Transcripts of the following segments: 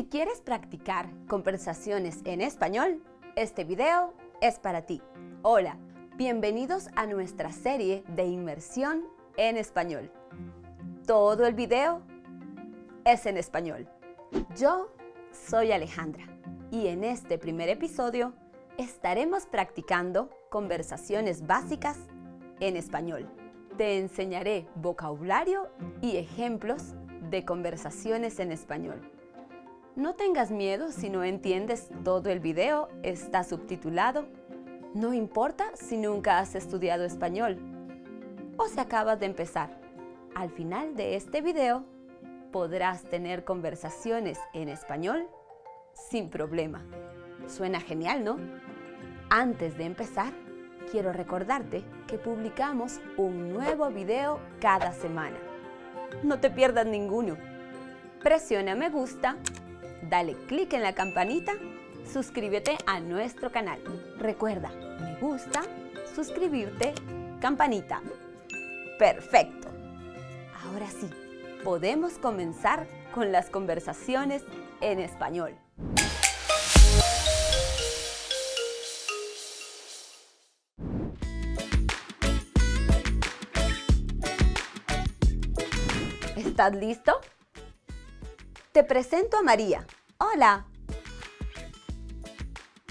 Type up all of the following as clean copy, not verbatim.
Si quieres practicar conversaciones en español, este video es para ti. Hola, bienvenidos a nuestra serie de inmersión en español. Todo el video es en español. Yo soy Alejandra y en este primer episodio estaremos practicando conversaciones básicas en español. Te enseñaré vocabulario y ejemplos de conversaciones en español. No tengas miedo si no entiendes todo el video, está subtitulado. No importa si nunca has estudiado español o si acabas de empezar. Al final de este video podrás tener conversaciones en español sin problema. Suena genial, ¿no? Antes de empezar, quiero recordarte que publicamos un nuevo video cada semana. No te pierdas ninguno. Presiona me gusta, dale clic en la campanita, suscríbete a nuestro canal. Recuerda, me gusta, suscribirte, campanita. ¡Perfecto! Ahora sí, podemos comenzar con las conversaciones en español. ¿Estás listo? Te presento a María. ¡Hola!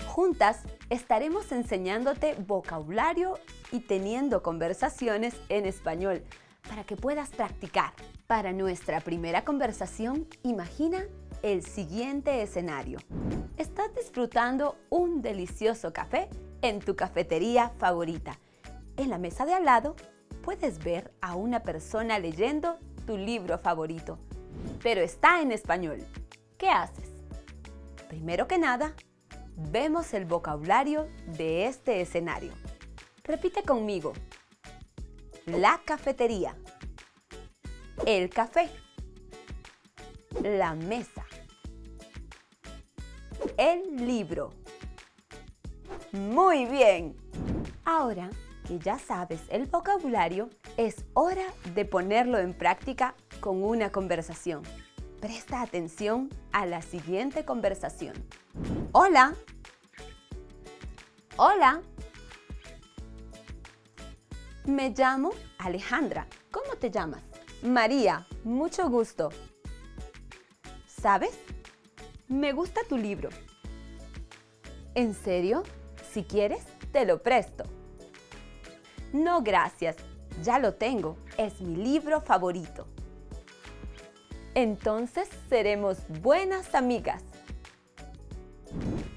Juntas estaremos enseñándote vocabulario y teniendo conversaciones en español para que puedas practicar. Para nuestra primera conversación, imagina el siguiente escenario. Estás disfrutando un delicioso café en tu cafetería favorita. En la mesa de al lado puedes ver a una persona leyendo tu libro favorito, pero está en español. ¿Qué haces? Primero que nada, vemos el vocabulario de este escenario. Repite conmigo. La cafetería, el café, la mesa, el libro. Muy bien. Ahora que ya sabes el vocabulario, es hora de ponerlo en práctica con una conversación. Presta atención a la siguiente conversación. Hola. Hola. Me llamo Alejandra. ¿Cómo te llamas? María. Mucho gusto. ¿Sabes? Me gusta tu libro. ¿En serio? Si quieres, te lo presto. No, gracias. Ya lo tengo. Es mi libro favorito. Entonces seremos buenas amigas.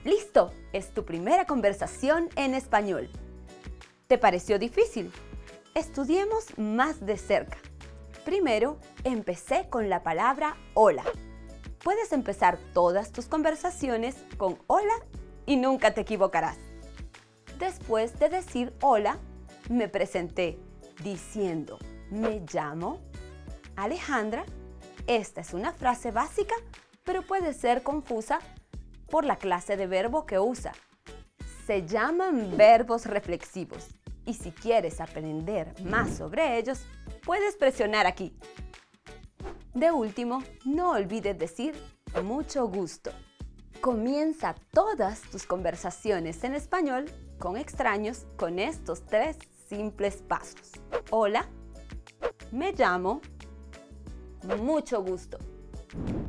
¡Listo! Es tu primera conversación en español. ¿Te pareció difícil? Estudiemos más de cerca. Primero, empecé con la palabra hola. Puedes empezar todas tus conversaciones con hola y nunca te equivocarás. Después de decir hola, me presenté diciendo, me llamo Alejandra. Esta es una frase básica, pero puede ser confusa por la clase de verbo que usa. Se llaman verbos reflexivos y si quieres aprender más sobre ellos, puedes presionar aquí. De último, no olvides decir mucho gusto. Comienza todas tus conversaciones en español con extraños con estos 3 simples pasos. Hola, me llamo, mucho gusto.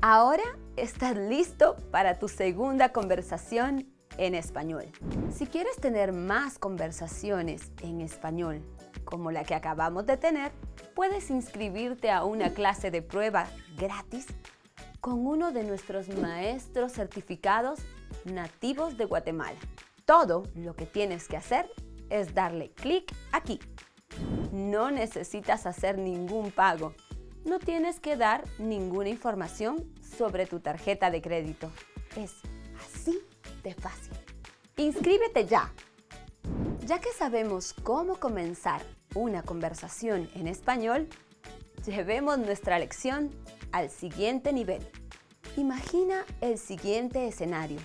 Ahora estás listo para tu segunda conversación en español. Si quieres tener más conversaciones en español, como la que acabamos de tener, puedes inscribirte a una clase de prueba gratis con uno de nuestros maestros certificados nativos de Guatemala. Todo lo que tienes que hacer es darle clic aquí. No necesitas hacer ningún pago. No tienes que dar ninguna información sobre tu tarjeta de crédito. Es así de fácil. ¡Inscríbete ya! Ya que sabemos cómo comenzar una conversación en español, llevemos nuestra lección al siguiente nivel. Imagina el siguiente escenario.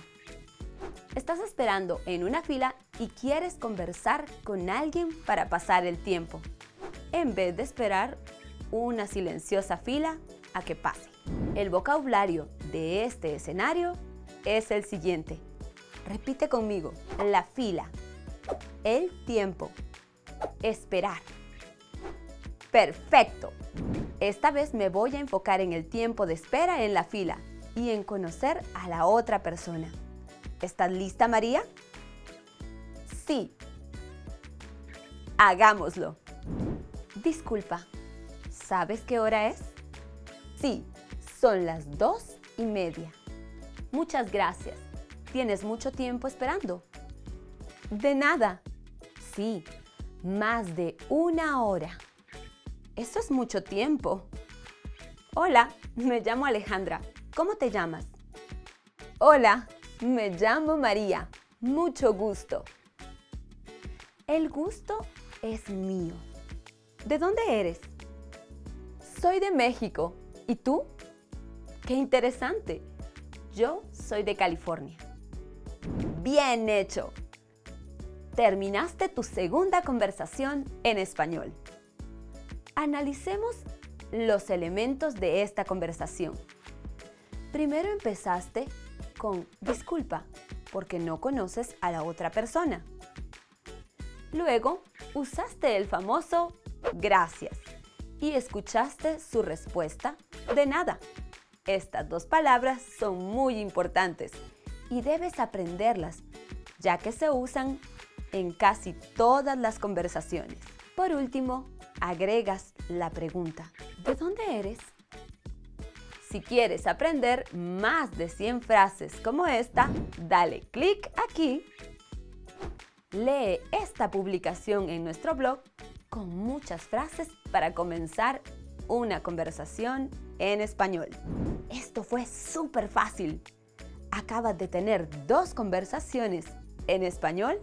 Estás esperando en una fila y quieres conversar con alguien para pasar el tiempo, en vez de esperar una silenciosa fila a que pase. El vocabulario de este escenario es el siguiente. Repite conmigo. La fila, el tiempo, esperar. ¡Perfecto! Esta vez me voy a enfocar en el tiempo de espera en la fila y en conocer a la otra persona. ¿Estás lista, María? Sí. Hagámoslo. Disculpa, ¿sabes qué hora es? Sí, son las 2:30. Muchas gracias. ¿Tienes mucho tiempo esperando? De nada. Sí, más de 1 hora. Eso es mucho tiempo. Hola, me llamo Alejandra. ¿Cómo te llamas? Hola, me llamo María. Mucho gusto. El gusto es mío. ¿De dónde eres? Soy de México. ¿Y tú? ¡Qué interesante! Yo soy de California. ¡Bien hecho! Terminaste tu segunda conversación en español. Analicemos los elementos de esta conversación. Primero empezaste con disculpa, porque no conoces a la otra persona. Luego, usaste el famoso gracias y escuchaste su respuesta de nada. Estas 2 palabras son muy importantes y debes aprenderlas, ya que se usan en casi todas las conversaciones. Por último, agregas la pregunta, ¿de dónde eres? Si quieres aprender más de 100 frases como esta, dale clic aquí. Lee esta publicación en nuestro blog con muchas frases para comenzar una conversación en español. Esto fue súper fácil. Acabas de tener 2 conversaciones en español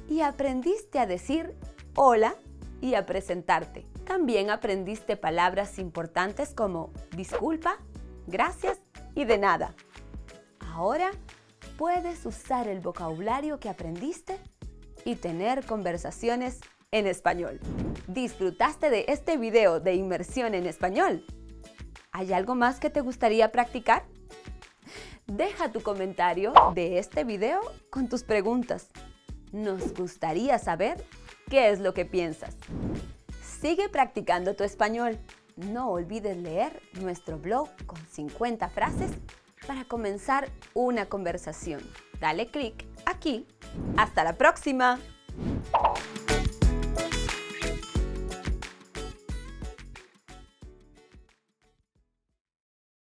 y aprendiste a decir hola y a presentarte. También aprendiste palabras importantes como disculpa, gracias y de nada. Ahora puedes usar el vocabulario que aprendiste y tener conversaciones en español. ¿Disfrutaste de este video de inmersión en español? ¿Hay algo más que te gustaría practicar? Deja tu comentario de este video con tus preguntas. Nos gustaría saber qué es lo que piensas. Sigue practicando tu español. No olvides leer nuestro blog con 50 frases para comenzar una conversación. Dale clic aquí. ¡Hasta la próxima!